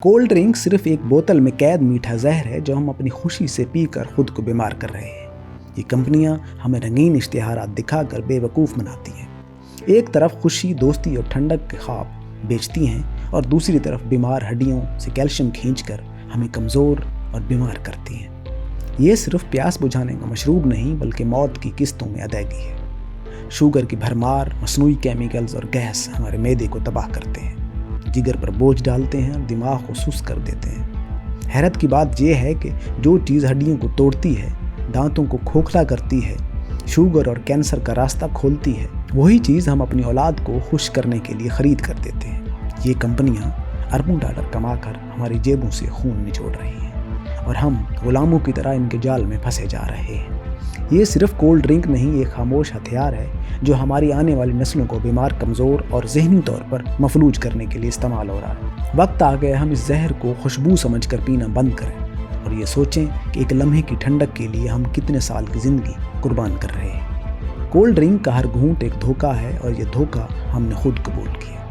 Cold drink सिर्फ एक बोतल में कैद मीठा जहर है जो हम अपनी खुशी से पीकर खुद को बीमार कर रहे हैं। ये कंपनियां हमें रंगीन इश्तिहारात दिखाकर बेवकूफ़ बनाती हैं। एक तरफ खुशी, दोस्ती और ठंडक के ख्वाब बेचती हैं और दूसरी तरफ बीमार हड्डियों से कैल्शियम खींचकर हमें कमज़ोर और बीमार करती हैं। ये सिर्फ प्यास बुझाने का मशरूब नहीं बल्कि मौत की किस्तों में अदायगी है। शुगर की भरमार, मसनूई केमिकल्स और गैस हमारे मैदे को तबाह करते हैं, जिगर पर बोझ डालते हैं और दिमाग को सुस्त कर देते हैं। हैरत की बात यह है कि जो चीज़ हड्डियों को तोड़ती है, दांतों को खोखला करती है, शुगर और कैंसर का रास्ता खोलती है, वही चीज़ हम अपनी औलाद को खुश करने के लिए ख़रीद कर देते हैं। ये कंपनियां अरबों डॉलर कमाकर हमारी जेबों से खून निचोड़ रही हैं और हम गुलामों की तरह इनके जाल में फंसे जा रहे हैं। ये सिर्फ कोल्ड ड्रिंक नहीं, एक खामोश हथियार है जो हमारी आने वाली नस्लों को बीमार, कमज़ोर और ज़हनी तौर पर मफलूज करने के लिए इस्तेमाल हो रहा है। वक्त आ गया हम इस जहर को खुशबू समझकर पीना बंद करें और ये सोचें कि एक लम्हे की ठंडक के लिए हम कितने साल की ज़िंदगी कुर्बान कर रहे हैं। कोल्ड ड्रिंक का हर घूंट एक धोखा है और ये धोखा हमने खुद कबूल किया।